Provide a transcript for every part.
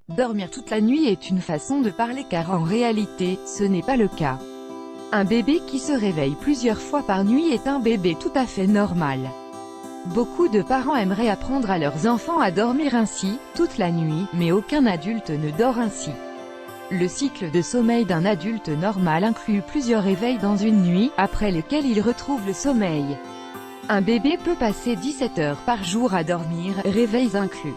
Dormir toute la nuit est une façon de parler car en réalité, ce n'est pas le cas. Un bébé qui se réveille plusieurs fois par nuit est un bébé tout à fait normal. Beaucoup de parents aimeraient apprendre à leurs enfants à dormir ainsi, toute la nuit, mais aucun adulte ne dort ainsi. Le cycle de sommeil d'un adulte normal inclut plusieurs réveils dans une nuit, après lesquels il retrouve le sommeil. Un bébé peut passer 17 heures par jour à dormir, réveils inclus.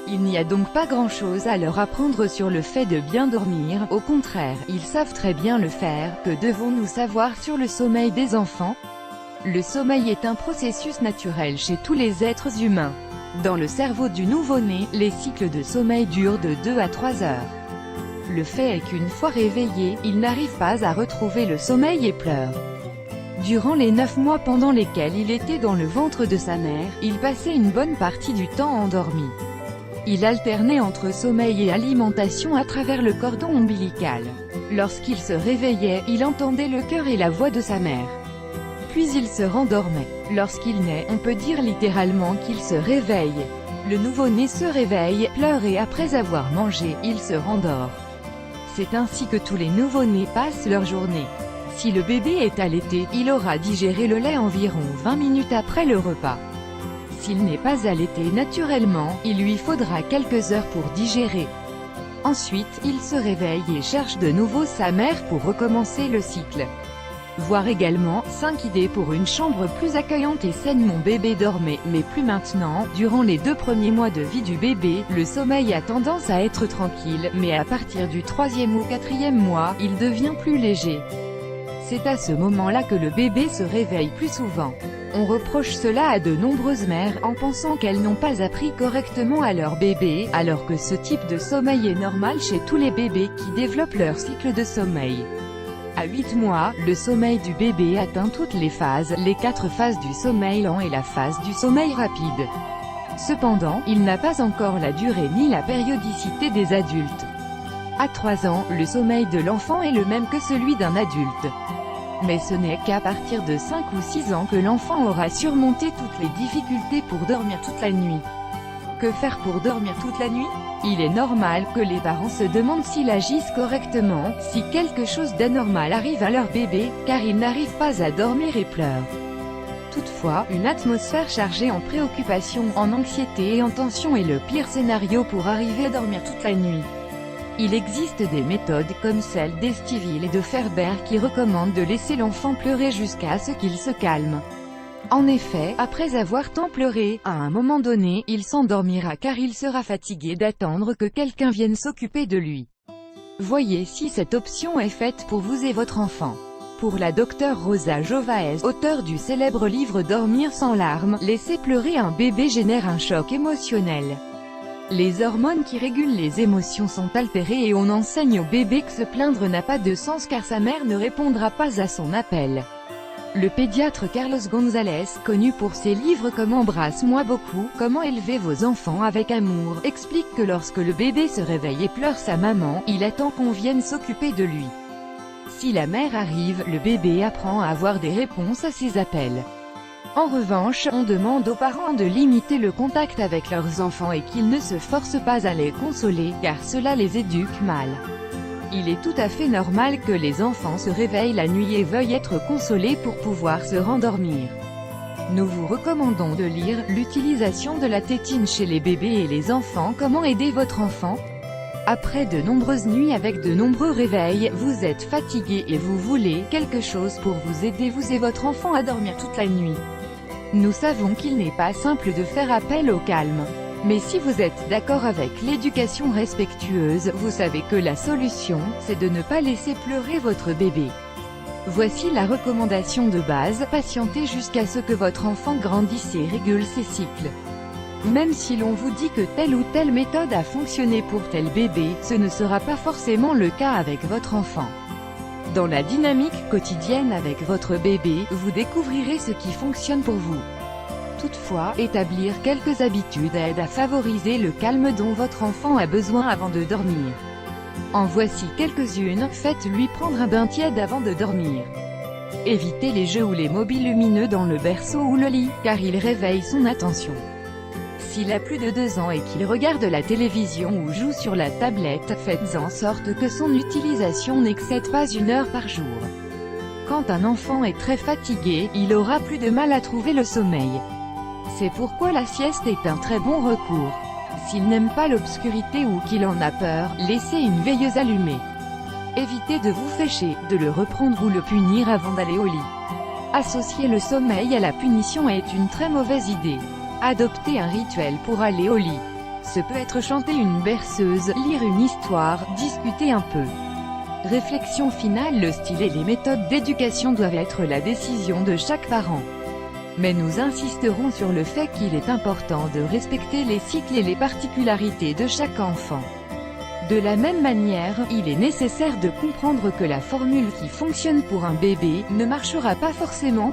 Il n'y a donc pas grand-chose à leur apprendre sur le fait de bien dormir, au contraire, ils savent très bien le faire. Que devons-nous savoir sur le sommeil des enfants? Le sommeil est un processus naturel chez tous les êtres humains. Dans le cerveau du nouveau-né, les cycles de sommeil durent de 2 à 3 heures. Le fait est qu'une fois réveillé, il n'arrive pas à retrouver le sommeil et pleure. Durant les 9 mois pendant lesquels il était dans le ventre de sa mère, il passait une bonne partie du temps endormi. Il alternait entre sommeil et alimentation à travers le cordon ombilical. Lorsqu'il se réveillait, il entendait le cœur et la voix de sa mère. Puis il se rendormait. Lorsqu'il naît, on peut dire littéralement qu'il se réveille. Le nouveau-né se réveille, pleure et après avoir mangé, il se rendort. C'est ainsi que tous les nouveau-nés passent leur journée. Si le bébé est allaité, il aura digéré le lait environ 20 minutes après le repas. S'il n'est pas allaité naturellement, il lui faudra quelques heures pour digérer. Ensuite, il se réveille et cherche de nouveau sa mère pour recommencer le cycle. Voir également 5 idées pour une chambre plus accueillante et saine. Mon bébé dormait, mais plus maintenant. Durant les 2 premiers mois de vie du bébé, le sommeil a tendance à être tranquille, mais à partir du 3e ou 4e mois, il devient plus léger. C'est à ce moment-là que le bébé se réveille plus souvent. On reproche cela à de nombreuses mères, en pensant qu'elles n'ont pas appris correctement à leur bébé, alors que ce type de sommeil est normal chez tous les bébés qui développent leur cycle de sommeil. À 8 mois, le sommeil du bébé atteint toutes les phases, les 4 phases du sommeil lent et la phase du sommeil rapide. Cependant, il n'a pas encore la durée ni la périodicité des adultes. À 3 ans, le sommeil de l'enfant est le même que celui d'un adulte. Mais ce n'est qu'à partir de 5 ou 6 ans que l'enfant aura surmonté toutes les difficultés pour dormir toute la nuit. Que faire pour dormir toute la nuit? Il est normal que les parents se demandent s'ils agissent correctement, si quelque chose d'anormal arrive à leur bébé, car ils n'arrivent pas à dormir et pleurent. Toutefois, une atmosphère chargée en préoccupation, en anxiété et en tension est le pire scénario pour arriver à dormir toute la nuit. Il existe des méthodes comme celle d'Estiville et de Ferber qui recommandent de laisser l'enfant pleurer jusqu'à ce qu'il se calme. En effet, après avoir tant pleuré, à un moment donné, il s'endormira car il sera fatigué d'attendre que quelqu'un vienne s'occuper de lui. Voyez si cette option est faite pour vous et votre enfant. Pour la docteure Rosa Jovaez, auteure du célèbre livre Dormir sans larmes, laisser pleurer un bébé génère un choc émotionnel. Les hormones qui régulent les émotions sont altérées et on enseigne au bébé que se plaindre n'a pas de sens car sa mère ne répondra pas à son appel. Le pédiatre Carlos González, connu pour ses livres comme Embrasse-moi beaucoup, Comment élever vos enfants avec amour, explique que lorsque le bébé se réveille et pleure sa maman, il attend qu'on vienne s'occuper de lui. Si la mère arrive, le bébé apprend à avoir des réponses à ses appels. En revanche, on demande aux parents de limiter le contact avec leurs enfants et qu'ils ne se forcent pas à les consoler, car cela les éduque mal. Il est tout à fait normal que les enfants se réveillent la nuit et veuillent être consolés pour pouvoir se rendormir. Nous vous recommandons de lire « L'utilisation de la tétine chez les bébés et les enfants, comment aider votre enfant ?» Après de nombreuses nuits avec de nombreux réveils, vous êtes fatigué et vous voulez quelque chose pour vous aider vous et votre enfant à dormir toute la nuit. Nous savons qu'il n'est pas simple de faire appel au calme. Mais si vous êtes d'accord avec l'éducation respectueuse, vous savez que la solution, c'est de ne pas laisser pleurer votre bébé. Voici la recommandation de base, patientez jusqu'à ce que votre enfant grandisse et régule ses cycles. Même si l'on vous dit que telle ou telle méthode a fonctionné pour tel bébé, ce ne sera pas forcément le cas avec votre enfant. Dans la dynamique quotidienne avec votre bébé, vous découvrirez ce qui fonctionne pour vous. Toutefois, établir quelques habitudes aide à favoriser le calme dont votre enfant a besoin avant de dormir. En voici quelques-unes, faites-lui prendre un bain tiède avant de dormir. Évitez les jeux ou les mobiles lumineux dans le berceau ou le lit, car ils réveillent son attention. S'il a plus de 2 ans et qu'il regarde la télévision ou joue sur la tablette, faites en sorte que son utilisation n'excède pas 1 heure par jour. Quand un enfant est très fatigué, il aura plus de mal à trouver le sommeil. C'est pourquoi la sieste est un très bon recours. S'il n'aime pas l'obscurité ou qu'il en a peur, laissez une veilleuse allumée. Évitez de vous fêcher, de le reprendre ou le punir avant d'aller au lit. Associer le sommeil à la punition est une très mauvaise idée. Adoptez un rituel pour aller au lit. Ce peut être chanter une berceuse, lire une histoire, discuter un peu. Réflexion finale: le style et les méthodes d'éducation doivent être la décision de chaque parent. Mais nous insisterons sur le fait qu'il est important de respecter les cycles et les particularités de chaque enfant. De la même manière, il est nécessaire de comprendre que la formule qui fonctionne pour un bébé, ne marchera pas forcément